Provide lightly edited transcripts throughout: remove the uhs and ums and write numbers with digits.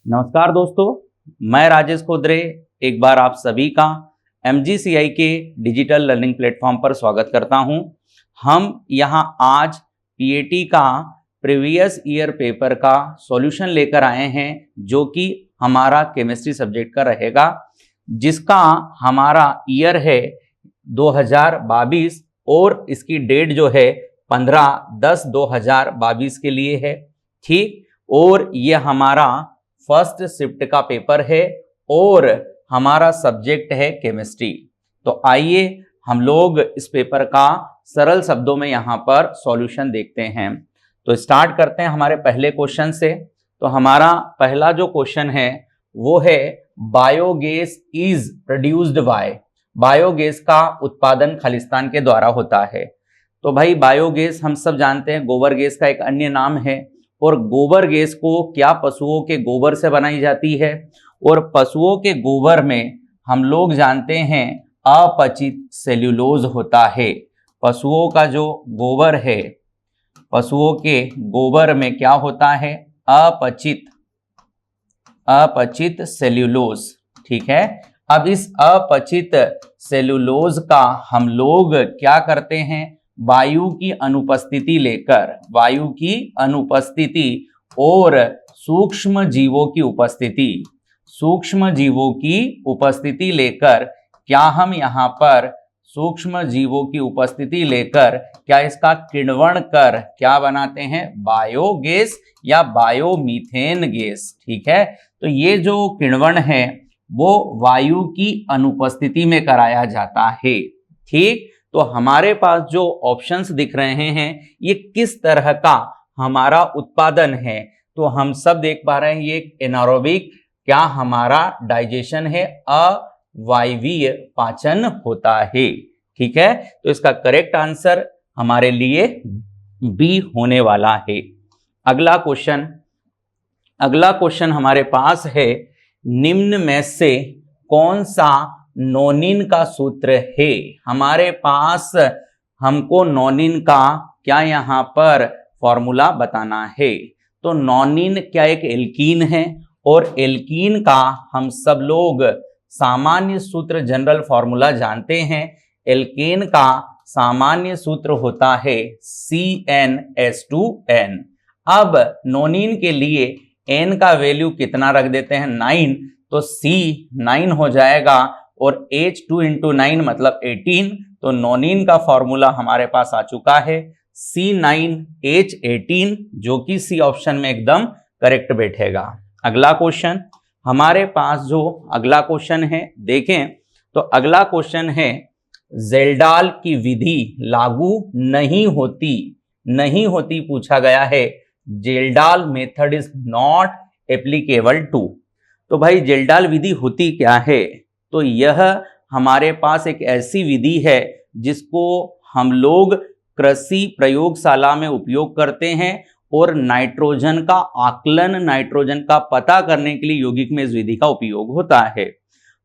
नमस्कार दोस्तों, मैं राजेश खोदरे एक बार आप सभी का MGCI के डिजिटल लर्निंग प्लेटफॉर्म पर स्वागत करता हूं। हम यहां आज PAT का प्रीवियस ईयर पेपर का सॉल्यूशन लेकर आए हैं, जो कि हमारा केमिस्ट्री सब्जेक्ट का रहेगा, जिसका हमारा ईयर है 2022 और इसकी डेट जो है 15/10/2022 के लिए है। ठीक, और ये हमारा फर्स्ट शिफ्ट का पेपर है और हमारा सब्जेक्ट है केमिस्ट्री। तो आइए हम लोग इस पेपर का सरल शब्दों में यहाँ पर सॉल्यूशन देखते हैं। तो स्टार्ट करते हैं हमारे पहले क्वेश्चन से। तो हमारा पहला जो क्वेश्चन है वो है biogas is produced by. Biogas का उत्पादन खालिस्तान के द्वारा होता है। तो भाई बायोगैस हम सब जानते हैं गोबर गैस का एक अन्य नाम है, और गोबर गैस को क्या पशुओं के गोबर से बनाई जाती है, और पशुओं के गोबर में हम लोग जानते हैं अपचित सेल्यूलोज होता है। पशुओं का जो गोबर है, पशुओं के गोबर में क्या होता है? अपचित सेल्यूलोज। ठीक है, अब इस अपचित सेल्यूलोज का हम लोग क्या करते हैं? वायु की अनुपस्थिति लेकर, वायु की अनुपस्थिति और सूक्ष्म जीवों की उपस्थिति, सूक्ष्म जीवों की उपस्थिति लेकर क्या हम यहाँ पर सूक्ष्म जीवों की उपस्थिति लेकर क्या इसका किण्वन कर क्या बनाते हैं? बायोगैस या बायोमीथेन गैस। ठीक है, तो ये जो किण्वन है वो वायु की अनुपस्थिति में कराया जाता है। ठीक, तो हमारे पास जो ऑप्शंस दिख रहे हैं ये किस तरह का हमारा उत्पादन है, तो हम सब देख पा रहे हैं ये एनारोबिक क्या हमारा डाइजेशन है, अवायवीय पाचन होता है। ठीक है, तो इसका करेक्ट आंसर हमारे लिए बी होने वाला है। अगला क्वेश्चन हमारे पास है, निम्न में से कौन सा नोनिन का सूत्र है? हमारे पास हमको नोनिन का क्या यहाँ पर फॉर्मूला बताना है। तो नोनिन क्या एक एल्कीन है, और एल्कीन का हम सब लोग सामान्य सूत्र जनरल फॉर्मूला जानते हैं। एल्केन का सामान्य सूत्र होता है CnH2n। अब नोनिन के लिए n का वैल्यू कितना रख देते हैं? 9, तो C9 हो जाएगा, और H2 × 9 मतलब 18। तो नोनिन का फॉर्मूला हमारे पास आ चुका है C9H18, जो कि सी ऑप्शन में एकदम करेक्ट बैठेगा। अगला क्वेश्चन हमारे पास जो अगला क्वेश्चन है देखें, तो अगला क्वेश्चन है, ज़ेल्डाल की विधि लागू नहीं होती पूछा गया है। Seidel method is not applicable to. तो भाई ज़ेल्डाल विधि होती क्या है? तो यह हमारे पास एक ऐसी विधि है जिसको हम लोग कृषि प्रयोगशाला में उपयोग करते हैं, और नाइट्रोजन का आकलन, नाइट्रोजन का पता करने के लिए यौगिक में इस विधि का उपयोग होता है।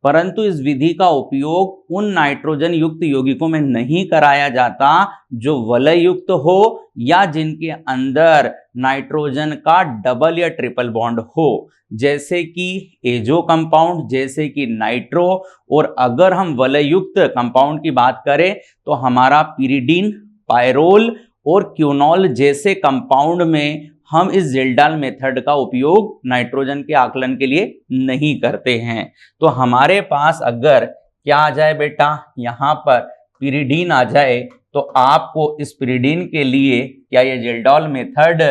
परंतु इस विधि का उपयोग उन नाइट्रोजन युक्त यौगिकों में नहीं कराया जाता जो वलय युक्त हो या जिनके अंदर नाइट्रोजन का डबल या ट्रिपल बॉन्ड हो, जैसे कि एजो कंपाउंड, जैसे कि नाइट्रो। और अगर हम वलय युक्त कंपाउंड की बात करें तो हमारा पिरिडीन, पायरोल और क्यूनॉल जैसे कंपाउंड में हम इस ज़ेल्डाल मेथड का उपयोग नाइट्रोजन के आकलन के लिए नहीं करते हैं। तो हमारे पास अगर क्या आ जाए बेटा, यहाँ पर पिरिडीन आ जाए, तो आपको इस पिरिडीन के लिए क्या ये ज़ेल्डाल मेथड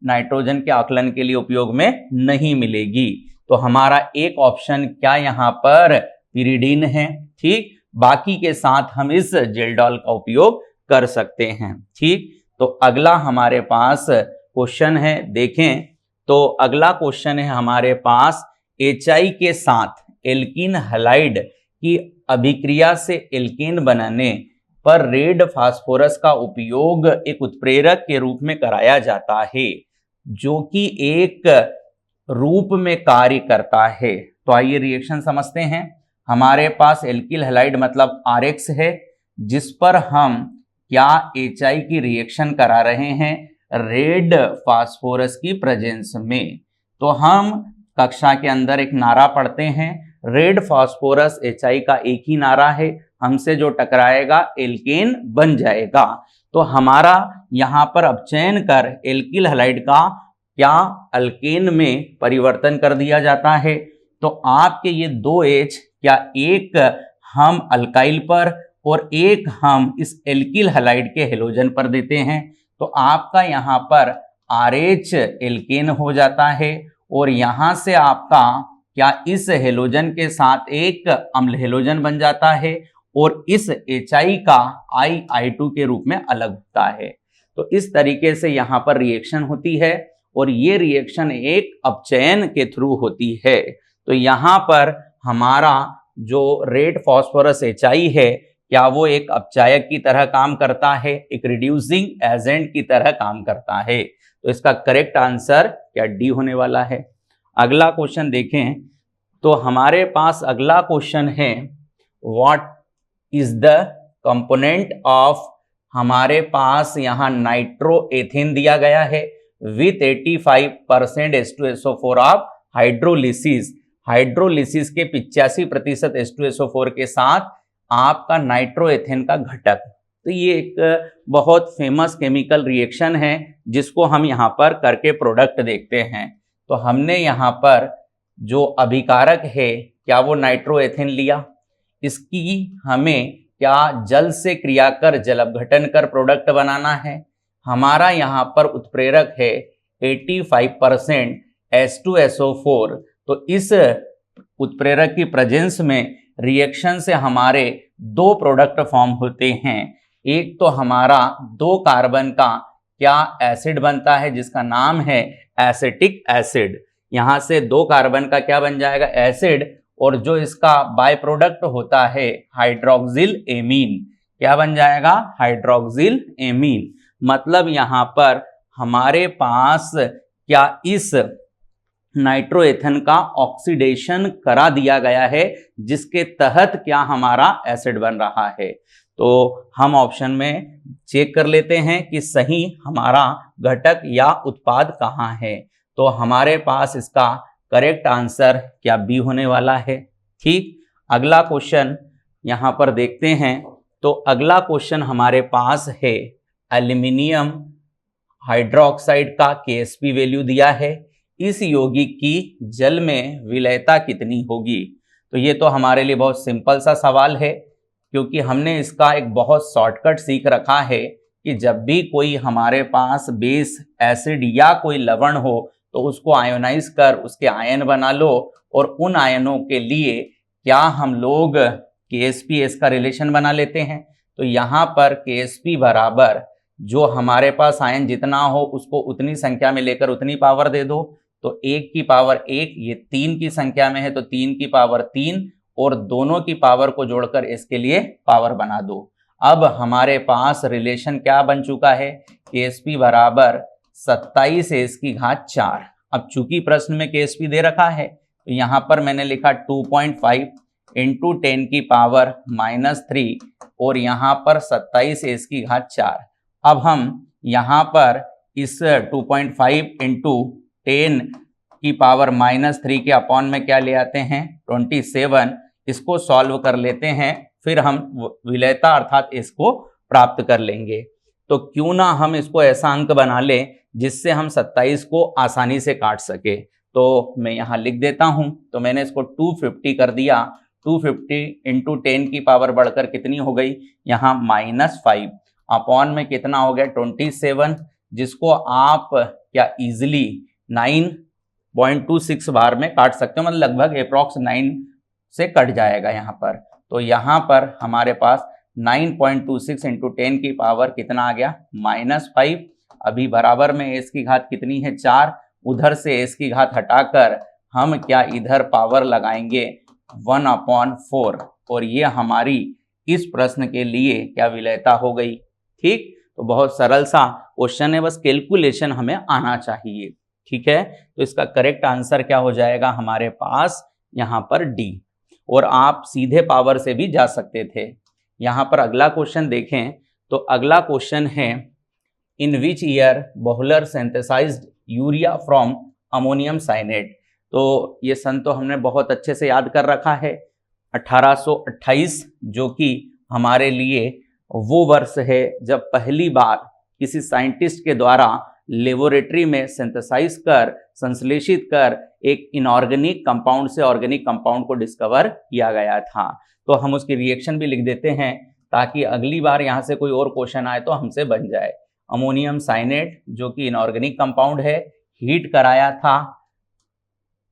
नाइट्रोजन के आकलन के लिए उपयोग में नहीं मिलेगी। तो हमारा एक ऑप्शन क्या यहाँ पर पिरिडीन है। ठीक, बाकी के साथ हम इस ज़ेल्डाल का उपयोग कर सकते हैं। ठीक, तो अगला हमारे पास क्वेश्चन है, देखें तो अगला क्वेश्चन है हमारे पास, HI के साथ एल्कीन हैलाइड की अभिक्रिया से एल्केन बनाने पर रेड फास्फोरस का उपयोग एक उत्प्रेरक के रूप में कराया जाता है, जो कि एक रूप में कार्य करता है। तो आइए रिएक्शन समझते हैं। हमारे पास एल्किल हैलाइड मतलब RX है, जिस पर हम क्या HI की रिएक्शन करा रहे हैं रेड फास्फोरस की प्रेजेंस में। तो हम कक्षा के अंदर एक नारा पढ़ते हैं, रेड फास्फोरस HI का एक ही नारा है, हमसे जो टकराएगा एल्केन बन जाएगा। तो हमारा यहाँ पर अपचयन कर एल्किल हैलाइड का क्या अल्केन में परिवर्तन कर दिया जाता है। तो आपके ये 2H क्या एक हम अल्काइल पर और एक हम इस एल्किल हैलाइड के हेलोजन पर देते हैं, तो आपका यहाँ पर RH एल्केन हो जाता है और यहाँ से आपका क्या इस हेलोजन के साथ एक अम्ल हेलोजन बन जाता है और इस HI का I2 के रूप में अलग होता है। तो इस तरीके से यहाँ पर रिएक्शन होती है और ये रिएक्शन एक अपचयन के थ्रू होती है। तो यहाँ पर हमारा जो रेड फास्फोरस HI है क्या वो एक अपचायक की तरह काम करता है, एक रिड्यूसिंग एजेंट की तरह काम करता है। तो इसका करेक्ट आंसर क्या डी होने वाला है। अगला क्वेश्चन देखें तो हमारे पास अगला क्वेश्चन है, what is the component of, हमारे पास यहाँ नाइट्रोएथेन दिया गया है with 85% H2SO4 of hydrolysis. Hydrolysis के 85% H2SO4 के साथ आपका नाइट्रोएथेन का घटक। तो ये एक बहुत फेमस केमिकल रिएक्शन है जिसको हम यहाँ पर करके प्रोडक्ट देखते हैं। तो हमने यहाँ पर जो अभिकारक है क्या वो नाइट्रोएथेन लिया, इसकी हमें क्या जल से क्रिया कर जल अपघटन कर प्रोडक्ट बनाना है। हमारा यहाँ पर उत्प्रेरक है 85% H2SO4। तो इस उत्प्रेरक की प्रेजेंस में रिएक्शन से हमारे दो प्रोडक्ट फॉर्म होते हैं। एक तो हमारा 2 कार्बन का क्या एसिड बनता है जिसका नाम है एसिटिक एसिड। यहां से 2 कार्बन का क्या बन जाएगा, एसिड, और जो इसका बाय प्रोडक्ट होता है हाइड्रोक्सिल एमीन, क्या बन जाएगा, हाइड्रोक्सिल एमीन। मतलब यहां पर हमारे पास क्या इस नाइट्रोएथेन का ऑक्सीडेशन करा दिया गया है जिसके तहत क्या हमारा एसिड बन रहा है। तो हम ऑप्शन में चेक कर लेते हैं कि सही हमारा घटक या उत्पाद कहाँ है। तो हमारे पास इसका करेक्ट आंसर क्या बी होने वाला है। ठीक, अगला क्वेश्चन यहाँ पर देखते हैं। तो अगला क्वेश्चन हमारे पास है एल्यूमिनियम हाइड्रोक्साइड का Ksp वैल्यू दिया है, इस यौगिक की जल में विलयता कितनी होगी। तो ये तो हमारे लिए बहुत सिंपल सा सवाल है क्योंकि हमने इसका एक बहुत शॉर्टकट सीख रखा है कि जब भी कोई हमारे पास बेस एसिड या कोई लवण हो तो उसको आयोनाइज कर उसके आयन बना लो और उन आयनों के लिए क्या हम लोग Ksps का रिलेशन बना लेते हैं। तो यहाँ पर Ksp बराबर जो हमारे पास आयन जितना हो उसको उतनी संख्या में लेकर उतनी पावर दे दो। तो 1 की पावर 1, ये 3 की संख्या में है तो 3 की पावर 3, और दोनों की पावर को जोड़कर इसके लिए पावर बना दो। अब हमारे पास रिलेशन क्या बन चुका है, Ksp बराबर 27 की घात 4। अब चूंकि प्रश्न में Ksp दे रखा है तो यहाँ पर मैंने लिखा 2.5 इंटू 10 की पावर -3 और यहाँ पर 27 की घात 4। अब हम यहाँ पर इस 2.5 इंटू 10 की पावर -3 के अपॉन में क्या ले आते हैं 27, इसको सॉल्व कर लेते हैं, फिर हम विलयता अर्थात इसको प्राप्त कर लेंगे। तो क्यों ना हम इसको ऐसा अंक बना लें जिससे हम 27 को आसानी से काट सके। तो मैं यहाँ लिख देता हूँ। तो मैंने इसको 250 कर दिया। 250 इंटू 10 की पावर बढ़कर कितनी हो गई, यहाँ -5 अपॉन में कितना हो गया 27, जिसको आप क्या इजिली 9.26 बार में काट सकते हो, मतलब लगभग अप्रॉक्स 9 से कट जाएगा यहाँ पर। तो यहाँ पर हमारे पास 9.26 इंटू 10 की पावर कितना आ गया -5। अभी बराबर में s की घात कितनी है 4, उधर से s की घात हटाकर हम क्या इधर पावर लगाएंगे 1/4, और ये हमारी इस प्रश्न के लिए क्या विलयता हो गई। ठीक, तो बहुत सरल सा क्वेश्चन है, बस कैलकुलेशन हमें आना चाहिए। ठीक है, तो इसका करेक्ट आंसर क्या हो जाएगा हमारे पास यहाँ पर डी, और आप सीधे पावर से भी जा सकते थे। यहाँ पर अगला क्वेश्चन देखें तो अगला क्वेश्चन है, in which year Wohler synthesized urea from ammonium cyanate. तो ये सन तो हमने बहुत अच्छे से याद कर रखा है, 1828, जो कि हमारे लिए वो वर्ष है जब पहली बार किसी साइंटिस्ट के द्वारा लेबोरेटरी में सिंथेसाइज कर, संश्लेषित कर एक इनऑर्गेनिक कंपाउंड से ऑर्गेनिक कंपाउंड को डिस्कवर किया गया था। तो हम उसकी रिएक्शन भी लिख देते हैं ताकि अगली बार यहाँ से कोई और क्वेश्चन आए तो हमसे बन जाए। अमोनियम साइनेट जो कि इनऑर्गेनिक कंपाउंड है, हीट कराया था,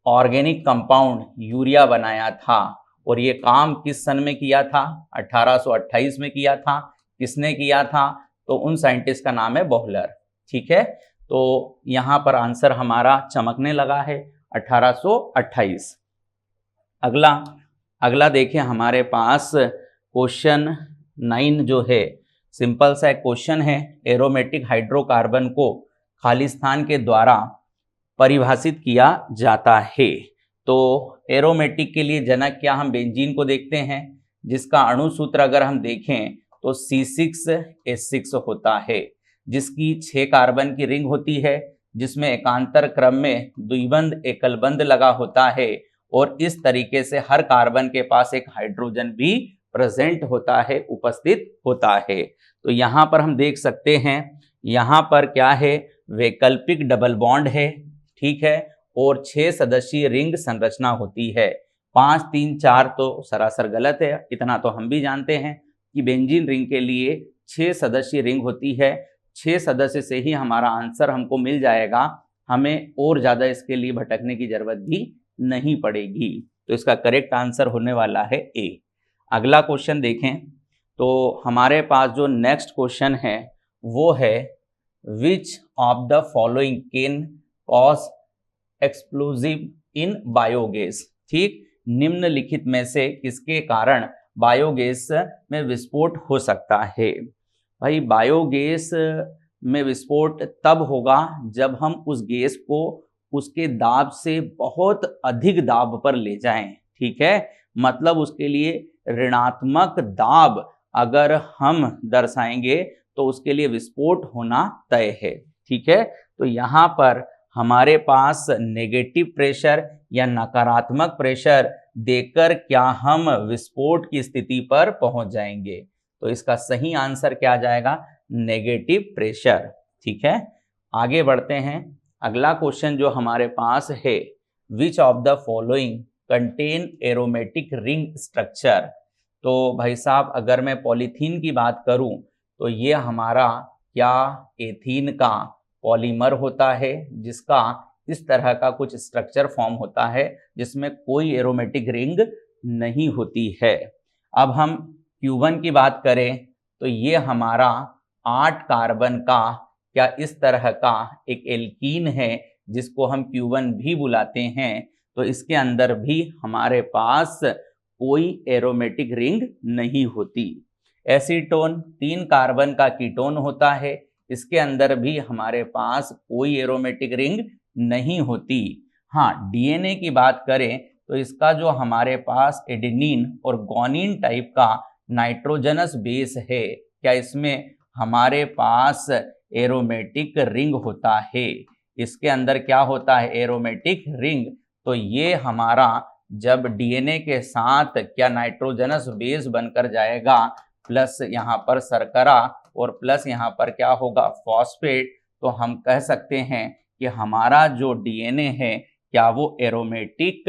ऑर्गेनिक कंपाउंड यूरिया बनाया था। और ये काम किस सन में किया था? 1828 में किया था। किसने किया था? तो उन साइंटिस्ट का नाम है बोहलर। ठीक है, तो यहां पर आंसर हमारा चमकने लगा है 1828। अगला देखिए हमारे पास क्वेश्चन 9 जो है, सिंपल सा एक क्वेश्चन है। एरोमेटिक हाइड्रोकार्बन को खाली स्थान के द्वारा परिभाषित किया जाता है। तो एरोमेटिक के लिए जनक क्या, हम बेंजीन को देखते हैं, जिसका अणु सूत्र अगर हम देखें तो C6H6 होता है, जिसकी 6 कार्बन की रिंग होती है, जिसमें एकांतर क्रम में द्विबंध एकलबंध लगा होता है, और इस तरीके से हर कार्बन के पास एक हाइड्रोजन भी प्रेजेंट होता है, उपस्थित होता है। तो यहाँ पर हम देख सकते हैं, यहाँ पर क्या है, वैकल्पिक डबल बॉन्ड है, ठीक है, और 6 सदस्यीय रिंग संरचना होती है। 5, 3, 4 तो सरासर गलत है, इतना तो हम भी जानते हैं कि बेंजीन रिंग के लिए 6 सदस्यीय रिंग होती है। 6 सदस्य से ही हमारा आंसर हमको मिल जाएगा, हमें और ज़्यादा इसके लिए भटकने की जरूरत भी नहीं पड़ेगी। तो इसका करेक्ट आंसर होने वाला है ए। अगला क्वेश्चन देखें तो हमारे पास जो नेक्स्ट क्वेश्चन है वो है, which of the following can cause explosive in biogas. ठीक, निम्नलिखित में से किसके कारण बायोगैस में विस्फोट हो सकता है? भाई बायोगैस में विस्फोट तब होगा जब हम उस गैस को उसके दाब से बहुत अधिक दाब पर ले जाएं। ठीक है, मतलब उसके लिए ऋणात्मक दाब अगर हम दर्शाएंगे तो उसके लिए विस्फोट होना तय है। ठीक है, तो यहाँ पर हमारे पास नेगेटिव प्रेशर या नकारात्मक प्रेशर देकर क्या हम विस्फोट की स्थिति पर पहुंच जाएंगे? तो इसका सही आंसर क्या आ जाएगा? Negative pressure. ठीक है, आगे बढ़ते हैं। अगला क्वेश्चन जो हमारे पास है, which of the following contain aromatic ring structure. तो भाई साहब अगर मैं पॉलीथीन की बात करूं तो ये हमारा क्या एथीन का पॉलीमर होता है, जिसका इस तरह का कुछ स्ट्रक्चर फॉर्म होता है जिसमें कोई एरोमेटिक रिंग नहीं होती है। अब हम Q1 की बात करें तो ये हमारा 8 कार्बन का क्या इस तरह का एक एल्कीन है जिसको हम Q1 भी बुलाते हैं। तो इसके अंदर भी हमारे पास कोई एरोमेटिक रिंग नहीं होती। एसीटोन 3 कार्बन का कीटोन होता है, इसके अंदर भी हमारे पास कोई एरोमेटिक रिंग नहीं होती। हाँ, डीएनए की बात करें तो इसका जो हमारे पास एडेनिन और गुआनिन टाइप का नाइट्रोजनस बेस है, क्या इसमें हमारे पास एरोमेटिक रिंग होता है? इसके अंदर क्या होता है? Aromatic ring. तो ये हमारा जब डीएनए के साथ क्या नाइट्रोजनस बेस बनकर जाएगा, प्लस यहाँ पर शर्करा और प्लस यहाँ पर क्या होगा? फॉस्फेट, तो हम कह सकते हैं कि हमारा जो डीएनए है क्या वो एरोमेटिक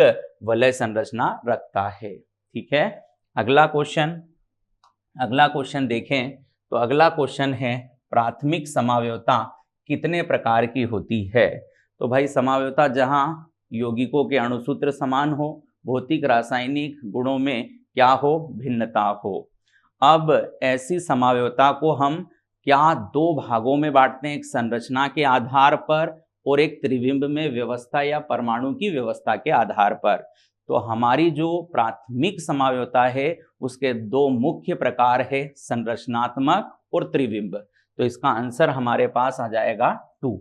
वलय संरचना रखता है। ठीक है, अगला क्वेश्चन देखें तो अगला क्वेश्चन है, प्राथमिक समावयवता कितने प्रकार की होती है? तो भाई समावयवता जहां यौगिकों के अणुसूत्र समान हो, भौतिक रासायनिक गुणों में क्या हो? भिन्नता हो। अब ऐसी समावयवता को हम क्या 2 भागों में बांटते हैं, एक संरचना के आधार पर और एक त्रिविम्ब में व्यवस्था या परमाणु की व्यवस्था के आधार पर। तो हमारी जो प्राथमिक समावयवता है उसके 2 मुख्य प्रकार है, संरचनात्मक और त्रिविम्ब। तो इसका आंसर हमारे पास आ जाएगा 2।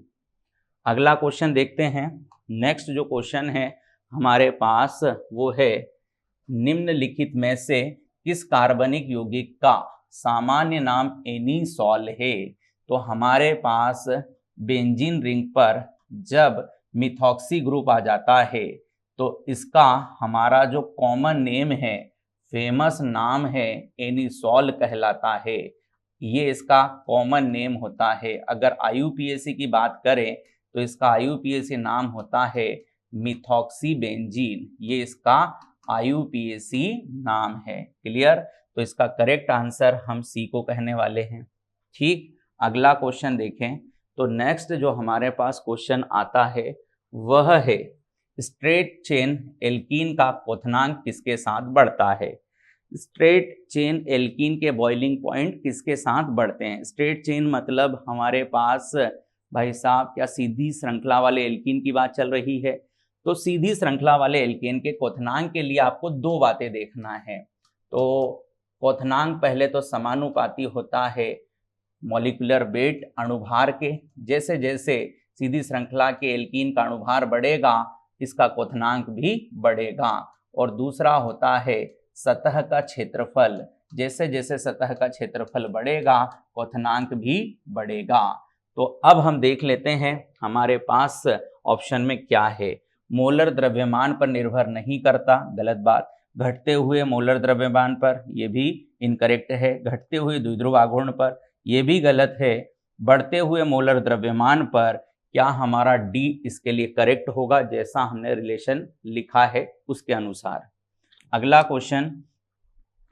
अगला क्वेश्चन देखते हैं। नेक्स्ट जो क्वेश्चन है हमारे पास वो है, निम्नलिखित में से किस कार्बनिक यौगिक का सामान्य नाम एनीसॉल है? तो हमारे पास बेंजीन रिंग पर जब मिथॉक्सी ग्रुप आ जाता है तो इसका हमारा जो कॉमन नेम है, फेमस नाम है, एनिसोल कहलाता है। ये इसका कॉमन नेम होता है। अगर आईयूपीएसी की बात करें तो इसका आईयूपीएसी नाम होता है मिथॉक्सीबेंजीन। ये इसका आईयूपीएसी नाम है। क्लियर? तो इसका करेक्ट आंसर हम सी को कहने वाले हैं। ठीक, अगला क्वेश्चन देखें। तो नेक्स्ट जो हमारे पास क्वेश्चन आता है वह है स्ट्रेट चेन एल्कीन का क्वथनांक किसके साथ बढ़ता है। स्ट्रेट चेन एल्कीन के बॉइलिंग पॉइंट किसके साथ बढ़ते हैं। स्ट्रेट चेन मतलब हमारे पास भाई साहब क्या सीधी श्रृंखला वाले एल्कीन की बात चल रही है। तो सीधी श्रृंखला वाले एल्केन के क्वथनांक के लिए आपको दो बातें देखना है। तो क्वथनांक पहले तो समानुपाती होता है मॉलिक्यूलर वेट अणुभार के। जैसे जैसे सीधी श्रृंखला के एल्कीन का अणुभार बढ़ेगा इसका क्वथनांक भी बढ़ेगा। और दूसरा होता है सतह का क्षेत्रफल। जैसे जैसे सतह का क्षेत्रफल बढ़ेगा क्वथनांक भी बढ़ेगा। तो अब हम देख लेते हैं हमारे पास ऑप्शन में क्या है। मोलर द्रव्यमान पर निर्भर नहीं करता, गलत बात। घटते हुए मोलर द्रव्यमान पर, यह भी इनकरेक्ट है। घटते हुए द्विध्रुव आघूर्ण पर, यह भी गलत है। बढ़ते हुए मोलर द्रव्यमान पर, क्या हमारा डी इसके लिए करेक्ट होगा जैसा हमने रिलेशन लिखा है उसके अनुसार। अगला क्वेश्चन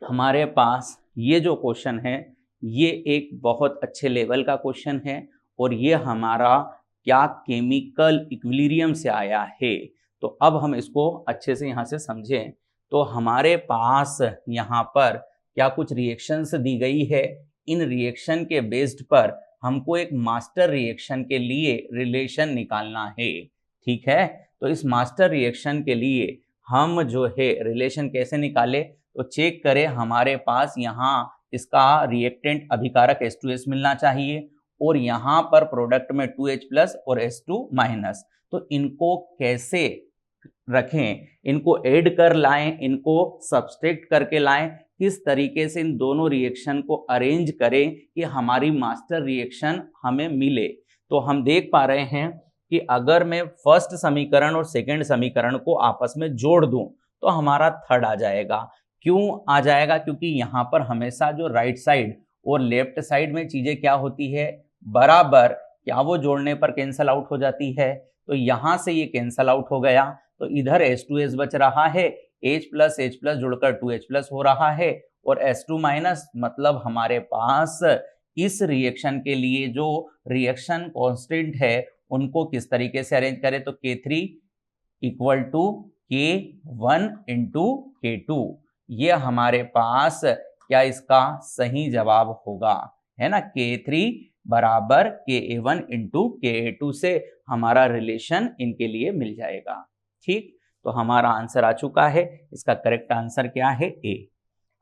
हमारे पास, ये जो क्वेश्चन है ये एक बहुत अच्छे लेवल का क्वेश्चन है और ये हमारा क्या केमिकल इक्विलिब्रियम से आया है। तो अब हम इसको अच्छे से यहाँ से समझें। तो हमारे पास यहाँ पर क्या कुछ रिएक्शंस दी गई है। इन रिएक्शन के बेस्ड पर हमको एक मास्टर रिएक्शन के लिए रिलेशन निकालना है। ठीक है, तो इस मास्टर रिएक्शन के लिए हम जो है रिलेशन कैसे निकाले, तो चेक करें। हमारे पास यहाँ इसका रिएक्टेंट अभिकारक H2S मिलना चाहिए और यहाँ पर प्रोडक्ट में 2H+ और H2-। तो इनको कैसे रखें, इनको ऐड कर लाएं, इनको सब्सट्रैक्ट करके लाएं, किस तरीके से इन दोनों रिएक्शन को अरेंज करें कि हमारी मास्टर रिएक्शन हमें मिले। तो हम देख पा रहे हैं कि अगर मैं फर्स्ट समीकरण और सेकंड समीकरण को आपस में जोड़ दूं तो हमारा थर्ड आ जाएगा। क्यों आ जाएगा? क्योंकि यहाँ पर हमेशा जो राइट साइड और लेफ्ट साइड में चीजें क्या होती है, बराबर, क्या वो जोड़ने पर कैंसल आउट हो जाती है। तो यहां से ये कैंसल आउट हो गया, तो इधर H2S बच रहा है, H+H+ जुड़कर 2H+ हो रहा है और H2- मतलब हमारे पास इस रिएक्शन के लिए जो रिएक्शन कांस्टेंट है उनको किस तरीके से अरेंज करें। तो K3 = K1 × K2, ये हमारे पास क्या इसका सही जवाब होगा, है ना। K3 = Ka1 × Ka2 से हमारा रिलेशन इनके लिए मिल जाएगा। ठीक, तो हमारा आंसर आ चुका है। इसका करेक्ट आंसर क्या है, ए।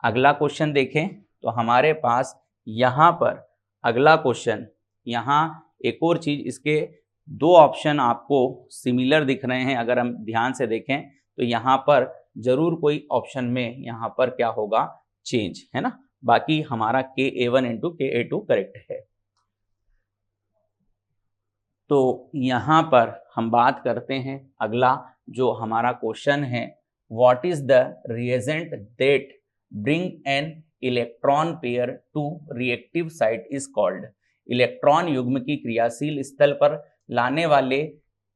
अगला क्वेश्चन देखें तो हमारे पास यहाँ पर अगला क्वेश्चन, यहाँ एक और चीज, इसके दो ऑप्शन आपको सिमिलर दिख रहे हैं। अगर हम ध्यान से देखें तो यहाँ पर जरूर कोई ऑप्शन में यहाँ पर क्या होगा, चेंज, है ना। बाकी हमारा Ka1 × Ka2 करेक्ट है। तो यहाँ पर हम बात करते हैं अगला जो हमारा क्वेश्चन है, what is the reagent that bring an electron pair to reactive site is called. Electron युग्म की क्रियाशील स्थल पर लाने वाले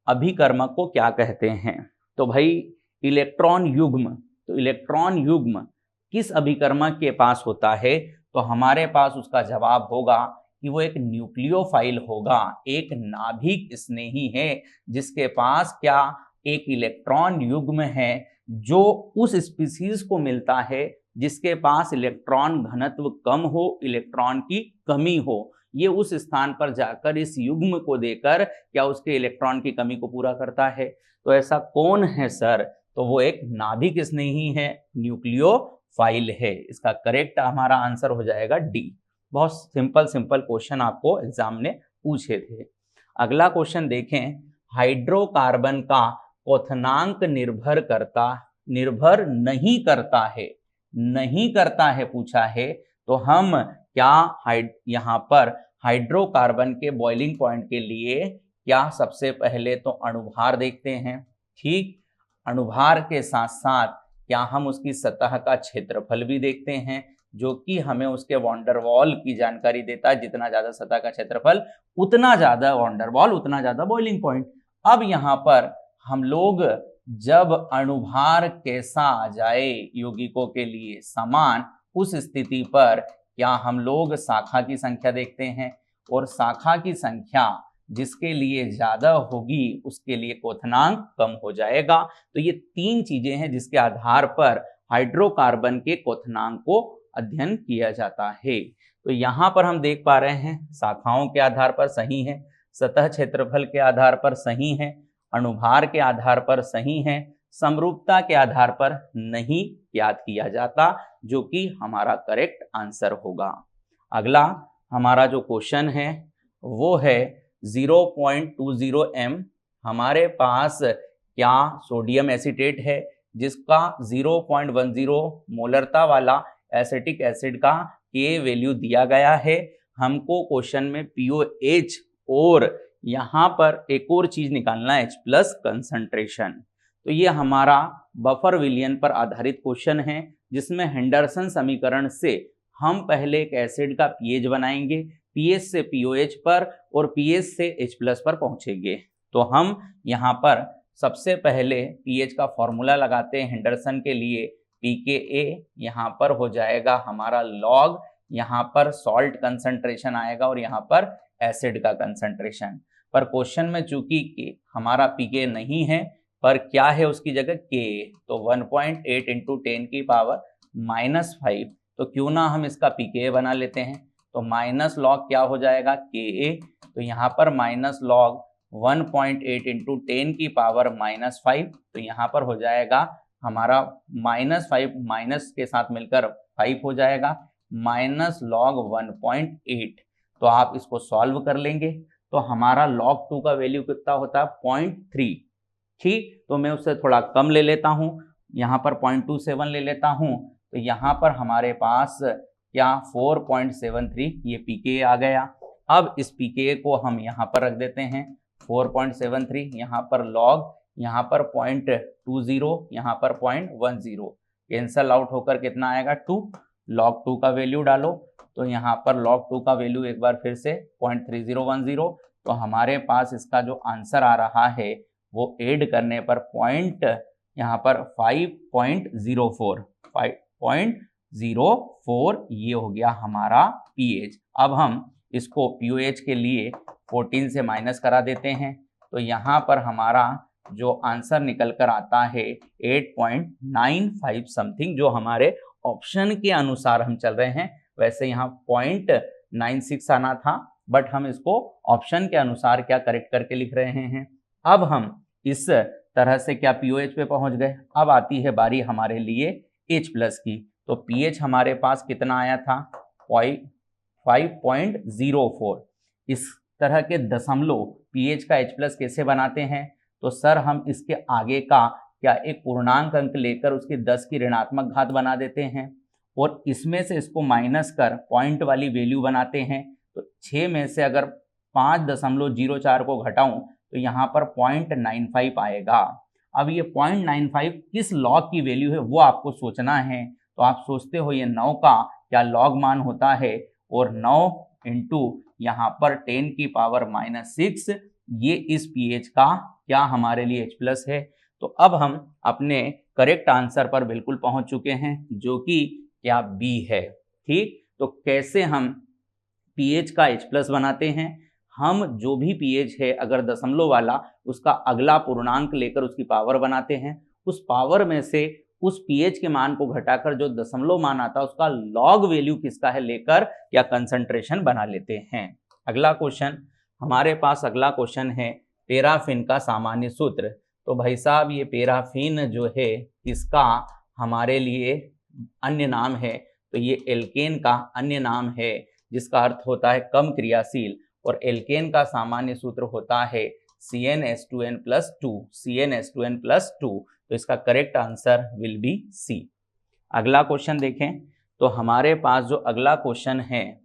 अभिकर्मक को क्या कहते हैं। तो भाई इलेक्ट्रॉन युग्म, तो इलेक्ट्रॉन युग्म किस अभिकर्मक के पास होता है, तो हमारे पास उसका जवाब होगा कि वो एक न्यूक्लियोफाइल होगा, एक नाभिक स्नेही है जिसके पास क्या एक इलेक्ट्रॉन युग्म है जो उस स्पीसीज को मिलता है जिसके पास इलेक्ट्रॉन घनत्व कम हो, इलेक्ट्रॉन की कमी हो। ये उस स्थान पर जाकर इस युग्म को देकर क्या उसके इलेक्ट्रॉन की कमी को पूरा करता है। तो ऐसा कौन है सर, तो वो एक नाभिक स्नेही है, न्यूक्लियोफाइल है। इसका करेक्ट हमारा आंसर हो जाएगा डी। बहुत सिंपल क्वेश्चन आपको एग्जाम ने पूछे थे। अगला क्वेश्चन देखें, हाइड्रोकार्बन का क्वथनांक निर्भर नहीं करता है पूछा है। तो हम क्या यहाँ पर हाइड्रोकार्बन के बॉइलिंग पॉइंट के लिए क्या सबसे पहले तो अणुभार देखते हैं। ठीक, अणुभार के साथ साथ क्या हम उसकी सतह का क्षेत्रफल भी देखते हैं, जो कि हमें उसके वॉन्डरवॉल की जानकारी देता है। जितना ज्यादा सतह का क्षेत्रफल उतना ज्यादा वॉन्डरवॉल, उतना ज्यादा बॉइलिंग पॉइंट। अब यहाँ पर हम लोग जब अणुभार कैसा आ जाए यौगिकों के लिए समान, उस स्थिति पर क्या हम लोग शाखा की संख्या देखते हैं, और शाखा की संख्या जिसके लिए ज्यादा होगी उसके लिए क्वथनांक कम हो जाएगा। तो ये तीन चीजें हैं जिसके आधार पर हाइड्रोकार्बन के क्वथनांक को अध्ययन किया जाता है। तो यहाँ पर हम देख पा रहे हैं शाखाओं के आधार पर सही है, सतह क्षेत्रफल के आधार पर सही है, अणुभार के आधार पर सही है, समरूपता के आधार पर नहीं याद किया जाता, जो कि हमारा करेक्ट आंसर होगा। अगला हमारा जो क्वेश्चन है वो है 0.20 m। हमारे पास क्या सोडियम एसीटेट है जिसका 0.10 मोलरता वाला एसिटिक एसिड का के वैल्यू दिया गया है। हमको क्वेश्चन में पीओएच और यहाँ पर एक और चीज निकालना है, H+ कंसंट्रेशन। तो ये हमारा बफर विलियन पर आधारित क्वेश्चन है, जिसमें हेंडरसन समीकरण से हम पहले एक एसिड का पीएच बनाएंगे, पीएच से पीओएच पर और पीएच से H+ पर पहुंचेंगे। तो हम यहाँ पर सबसे पहले पीएच का फॉर्मूला लगाते हैं हेंडरसन के लिए, pKa यहाँ पर हो जाएगा हमारा लॉग, यहाँ पर सॉल्ट कंसंट्रेशन आएगा और यहाँ पर एसिड का कंसंट्रेशन। पर क्वेश्चन में चूंकि हमारा pK नहीं है, पर क्या है उसकी जगह Ka, तो 1.8 इंटू 10 की पावर -5। तो क्यों ना हम इसका pKa बना लेते हैं। तो माइनस लॉग क्या हो जाएगा Ka, तो यहाँ पर माइनस लॉग 1.8 इंटू 10 की पावर -5। तो यहाँ पर हो जाएगा हमारा -5 माइनस के साथ मिलकर 5 हो जाएगा, माइनस लॉग 1.8। तो आप इसको सॉल्व कर लेंगे तो हमारा log 2 का वैल्यू कितना होता है 0.3। ठीक, तो मैं उससे थोड़ा कम ले लेता हूँ, यहाँ पर 0.27 ले लेता हूँ। तो यहाँ पर हमारे पास क्या 4.73 ये pKa आ गया। अब इस pKa को हम यहाँ पर रख देते हैं 4.73, यहाँ पर log, यहाँ पर 0.20, यहाँ पर 0.10, कैंसल आउट होकर कितना आएगा 2। log 2 का वैल्यू डालो, तो यहाँ पर log 2 का वैल्यू एक बार फिर से 0.3010। तो हमारे पास इसका जो आंसर आ रहा है वो ऐड करने पर यहाँ पर 5.04 ये हो गया हमारा pH। अब हम इसको pOH के लिए 14 से माइनस करा देते हैं, तो यहाँ पर हमारा जो आंसर निकल कर आता है 8.95 समथिंग, जो हमारे ऑप्शन के अनुसार हम चल रहे हैं। वैसे यहाँ 0.96 आना था, बट हम इसको ऑप्शन के अनुसार क्या करेक्ट करके लिख रहे हैं। अब हम इस तरह से क्या पीओएच पे पहुंच गए। अब आती है बारी हमारे लिए H+ की। तो पीएच हमारे पास कितना आया था 5.04। इस तरह के दशमलव पीएच का H+ कैसे बनाते हैं, तो सर हम इसके आगे का क्या एक पूर्णांक अंक लेकर उसकी 10 की ऋणात्मक घात बना देते हैं और इसमें से इसको माइनस कर पॉइंट वाली वैल्यू बनाते हैं। तो 6 में से अगर 5.04 को घटाऊं तो यहाँ पर 0.95 आएगा। अब ये 0.95 किस लॉग की वैल्यू है वो आपको सोचना है। तो आप सोचते हो ये 9 का क्या लॉग मान होता है, और 9 इंटू यहाँ पर 10 की पावर -6 ये इस पीएच का क्या हमारे लिए H+ है। तो अब हम अपने करेक्ट आंसर पर बिल्कुल पहुंच चुके हैं, जो कि क्या B है। ठीक, तो कैसे हम pH का H+ बनाते हैं। हम जो भी pH है अगर दशमलव वाला, उसका अगला पूर्णांक लेकर उसकी पावर बनाते हैं, उस पावर में से उस pH के मान को घटाकर जो दशमलव मान आता है उसका लॉग वैल्यू किसका है लेकर या कंसंट्रेशन बना लेते हैं। अगला क्वेश्चन हमारे पास, अगला क्वेश्चन है पैराफिन का सामान्य सूत्र। तो भाई साहब ये पैराफिन जो है इसका हमारे लिए अन्य नाम है, तो ये एल्केन का अन्य नाम है जिसका अर्थ होता है कम क्रियाशील, और एल्केन का सामान्य सूत्र होता है CnH2n+2, CnH2n+2। तो इसका correct answer will be C। अगला क्वेश्चन देखें, तो हमारे पास जो अगला क्वेश्चन है,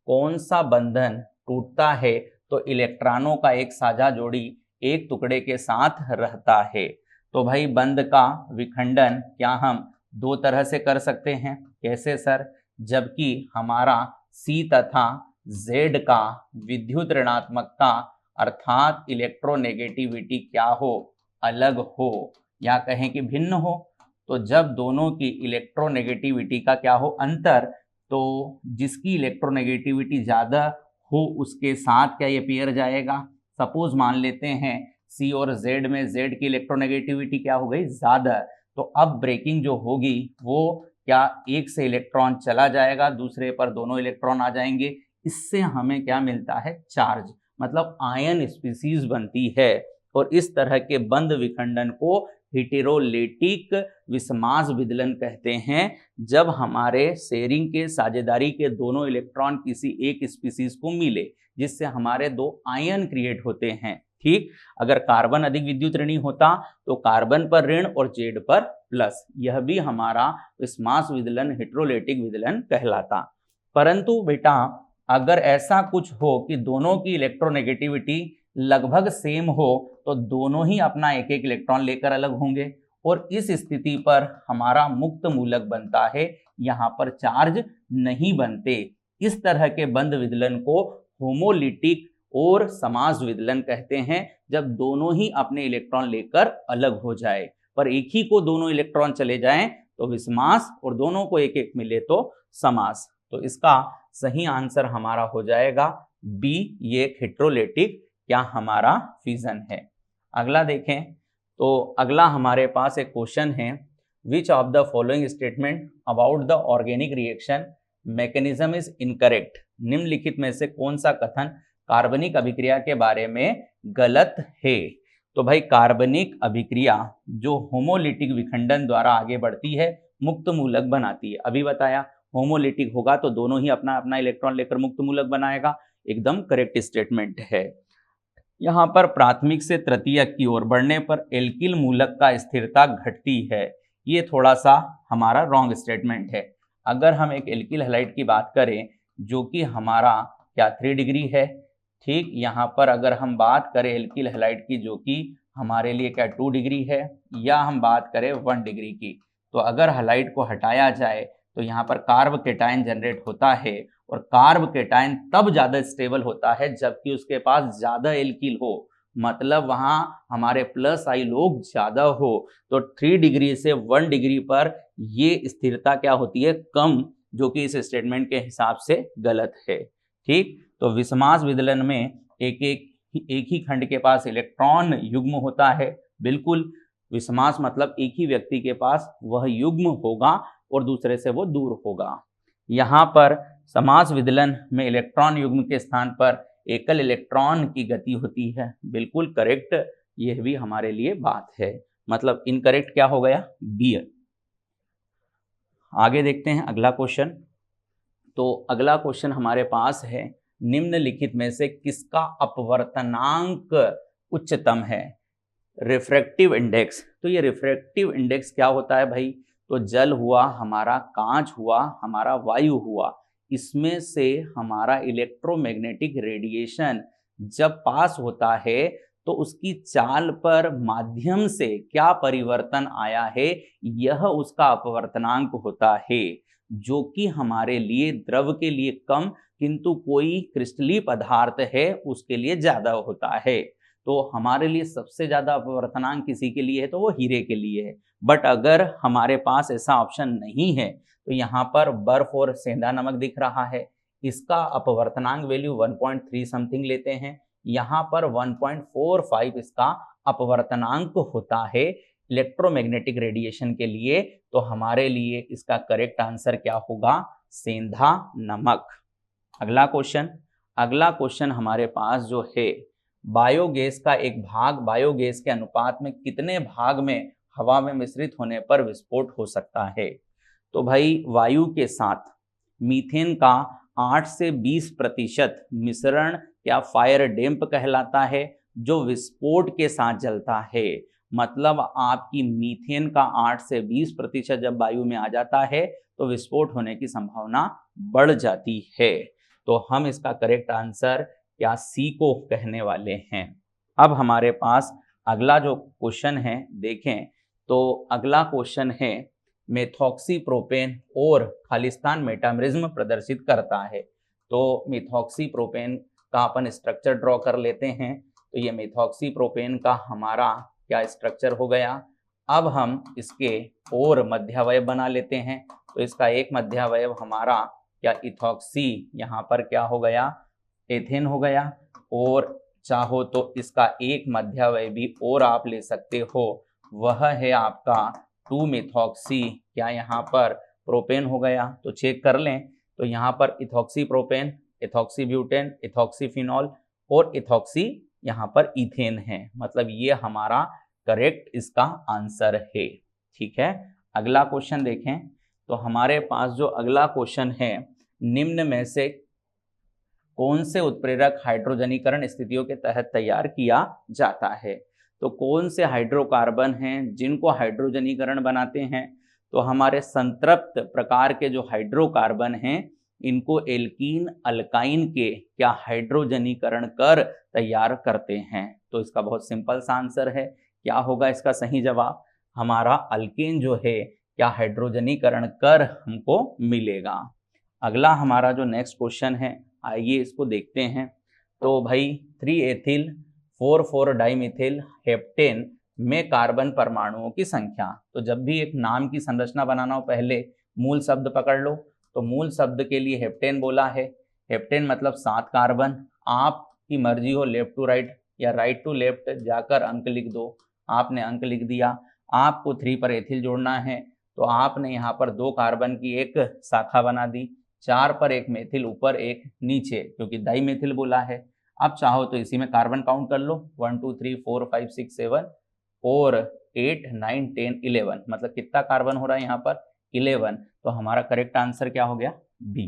कौन सा बंधन टूटता है तो इलेक्ट्रॉनों का एक साझा जोड़ी एक टुकड़े के साथ रहता है। तो तो भाई बंध का विखंडन क्या हम दो तरह से कर सकते हैं, कैसे सर? जबकि हमारा C तथा Z का विद्युत ऋणात्मकता अर्थात इलेक्ट्रोनेगेटिविटी क्या हो, अलग हो, या कहें कि भिन्न हो। तो जब दोनों की इलेक्ट्रोनेगेटिविटी का क्या हो, अंतर, तो जिसकी इलेक्ट्रोनेगेटिविटी ज्यादा हो उसके साथ क्या ये पेयर जाएगा। सपोज मान लेते हैं C और Z में Z की इलेक्ट्रोनेगेटिविटी क्या हो गई, ज्यादा, तो अब ब्रेकिंग जो होगी वो क्या, एक से इलेक्ट्रॉन चला जाएगा, दूसरे पर दोनों इलेक्ट्रॉन आ जाएंगे, इससे हमें क्या मिलता है, चार्ज, मतलब आयन स्पीसीज बनती है। और इस तरह के बंध विखंडन को हेटेरोलेटिक विषमास विदलन कहते हैं, जब हमारे शेयरिंग के साझेदारी के दोनों इलेक्ट्रॉन किसी एक स्पीसीज को मिले, जिससे हमारे दो आयन क्रिएट होते हैं। ठीक, अगर कार्बन अधिक विद्युत ऋणी होता तो कार्बन पर ऋण और जेड पर प्लस, यह भी हमारा विषमास विदलन हेटेरोलेटिक विदलन कहलाता। परंतु बेटा अगर ऐसा कुछ हो कि दोनों की इलेक्ट्रोनेगेटिविटी लगभग सेम हो तो दोनों ही अपना एक एक इलेक्ट्रॉन लेकर अलग होंगे, और इस स्थिति पर हमारा मुक्त मूलक बनता है, यहाँ पर चार्ज नहीं बनते। इस तरह के बंध विदलन को होमोलिटिक और समास विदलन कहते हैं, जब दोनों ही अपने इलेक्ट्रॉन लेकर अलग हो जाए। पर एक ही को दोनों इलेक्ट्रॉन चले जाएं तो विषमास, और दोनों को एक एक मिले तो समास। तो इसका सही आंसर हमारा हो जाएगा बी, ये हेटेरोलेटिक क्या हमारा फिजन है। अगला देखें, तो अगला हमारे पास एक क्वेश्चन है, which of the following statement about the organic reaction mechanism is incorrect. निम्नलिखित में से कौन सा कथन कार्बनिक अभिक्रिया के बारे में गलत है। तो भाई कार्बनिक अभिक्रिया जो होमोलिटिक विखंडन द्वारा आगे बढ़ती है, मुक्त मूलक बनाती है। अभी बताया होमोलिटिक होगा तो दोनों ही अपना अपना इलेक्ट्रॉन लेकर मुक्त मूलक बनाएगा, एकदम करेक्ट स्टेटमेंट है। यहाँ पर प्राथमिक से तृतीयक की ओर बढ़ने पर एल्किल मूलक का स्थिरता घटती है, ये थोड़ा सा हमारा रॉन्ग स्टेटमेंट है। अगर हम एक एल्किल हैलाइड की बात करें जो कि हमारा क्या 3 डिग्री है, ठीक, यहाँ पर अगर हम बात करें एल्किल हैलाइड की जो कि हमारे लिए क्या 2 डिग्री है, या हम बात करें 1 डिग्री की, तो अगर हैलाइड को हटाया जाए तो यहाँ पर कार्ब केटायन जनरेट होता है, और कार्ब केटायन तब ज्यादा स्टेबल होता है जबकि उसके पास ज्यादा एल्किल हो, मतलब वहां हमारे प्लस आई लोग ज्यादा हो। तो 3 डिग्री से 1 डिग्री पर ये स्थिरता क्या होती है, कम, जो कि इस स्टेटमेंट के हिसाब से गलत है। ठीक, तो विषमास विदलन में एक ही खंड के पास इलेक्ट्रॉन युग्म होता है, बिल्कुल, विषमास मतलब एक ही व्यक्ति के पास वह युग्म होगा और दूसरे से वो दूर होगा। यहाँ पर समास विदलन में इलेक्ट्रॉन युग्म के स्थान पर एकल इलेक्ट्रॉन की गति होती है, बिल्कुल करेक्ट, यह भी हमारे लिए बात है, मतलब इनकरेक्ट क्या हो गया, बी। आगे देखते हैं अगला क्वेश्चन। तो अगला क्वेश्चन हमारे पास है, निम्नलिखित में से किसका अपवर्तनांक उच्चतम है। रिफ्रैक्टिव इंडेक्स, तो ये रिफ्रैक्टिव इंडेक्स क्या होता है भाई, तो जल हुआ हमारा, कांच हुआ हमारा, वायु हुआ, इसमें से हमारा इलेक्ट्रोमैग्नेटिक रेडिएशन जब पास होता है तो उसकी चाल पर माध्यम से क्या परिवर्तन आया है, यह उसका अपवर्तनांक होता है, जो कि हमारे लिए द्रव के लिए कम किंतु कोई क्रिस्टलीय पदार्थ है उसके लिए ज्यादा होता है। तो हमारे लिए सबसे ज्यादा अपवर्तनांक किसी के लिए है तो वो हीरे के लिए है। बट अगर हमारे पास ऐसा ऑप्शन नहीं है तो यहाँ पर बर्फ और सेंधा नमक दिख रहा है, इसका अपवर्तनांक वैल्यू 1.3 समथिंग लेते हैं, यहाँ पर 1.45 इसका अपवर्तनांक होता है इलेक्ट्रोमैग्नेटिक रेडिएशन के लिए। तो हमारे लिए इसका करेक्ट आंसर क्या होगा, सेंधा नमक। अगला क्वेश्चन हमारे पास जो है, बायोगैस का एक भाग बायोगैस के अनुपात में कितने भाग में हवा में मिश्रित होने पर विस्फोट हो सकता है। तो भाई वायु के साथ मीथेन का 8 से 20% मिश्रण क्या फायर डैम्प कहलाता है, जो विस्फोट के साथ जलता है। मतलब आपकी मीथेन का 8 से 20% जब वायु में आ जाता है तो विस्फोट होने की संभावना बढ़ जाती है। तो हम इसका करेक्ट आंसर क्या सी को कहने वाले हैं। अब हमारे पास अगला जो क्वेश्चन है देखें तो अगला क्वेश्चन है मेथॉक्सीप्रोपेन और खालिस्तान मेटामरिज्म प्रदर्शित करता है। तो मेथॉक्सीप्रोपेन का अपन स्ट्रक्चर ड्रॉ कर लेते हैं। तो ये मेथॉक्सीप्रोपेन का हमारा क्या स्ट्रक्चर हो गया। अब हम इसके और मध्यावयव बना लेते हैं। तो इसका एक मध्यावयव हमारा क्या इथॉक्सी, यहाँ पर क्या हो गया, एथेन हो गया। और चाहो तो इसका एक मध्यावयव भी और आप ले सकते हो, वह है आपका 2-मेथॉक्सी क्या यहाँ पर प्रोपेन हो गया। तो चेक कर लें तो यहाँ पर ethoxy propane, ethoxy butane, ethoxy phenol और इथॉक्सी यहाँ पर इथेन है। मतलब ये हमारा करेक्ट इसका आंसर है। ठीक है, अगला क्वेश्चन देखें तो हमारे पास जो अगला क्वेश्चन है, निम्न में से कौन से उत्प्रेरक हाइड्रोजनीकरण स्थितियों के तहत तैयार किया जाता है। तो कौन से हाइड्रोकार्बन हैं जिनको हाइड्रोजनीकरण बनाते हैं। तो हमारे संतृप्त प्रकार के जो हाइड्रोकार्बन हैं इनको एल्कीन अल्काइन के क्या हाइड्रोजनीकरण कर तैयार करते हैं। तो इसका बहुत सिंपल सा आंसर है, क्या होगा इसका सही जवाब, हमारा अल्केन जो है क्या हाइड्रोजनीकरण कर हमको मिलेगा। अगला हमारा जो नेक्स्ट क्वेश्चन है, आइए इसको देखते हैं। तो भाई 3 एथिल 4 डाइमिथिल हेप्टेन में कार्बन परमाणुओं की संख्या। तो जब भी एक नाम की संरचना बनाना हो पहले मूल शब्द पकड़ लो। तो मूल शब्द के लिए हेप्टेन बोला है, हेप्टेन मतलब 7 कार्बन। आपकी मर्जी हो लेफ्ट टू राइट या राइट टू लेफ्ट जाकर अंक लिख दो। आपने अंक लिख दिया। आपको 3 पर एथिल जोड़ना है तो आपने यहाँ पर 2 कार्बन की एक शाखा बना दी, 4 पर एक मेथिल ऊपर एक नीचे, क्योंकि डाई मेथिल बोला है। अब चाहो तो इसी में कार्बन काउंट कर लो, 1 2 3 4 5 6 7 और 8 9 10 11, मतलब कितना कार्बन हो रहा है यहाँ पर 11। तो हमारा करेक्ट आंसर क्या हो गया, बी।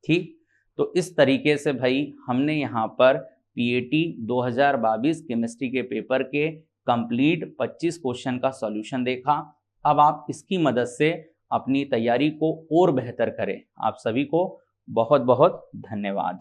ठीक, तो इस तरीके से भाई हमने यहाँ पर पीएटी 2022 केमिस्ट्री के पेपर के कंप्लीट 25 क्वेश्चन का सॉल्यूशन देखा। अब आप इसकी मदद से अपनी तैयारी को और बेहतर करें। आप सभी को बहुत बहुत धन्यवाद।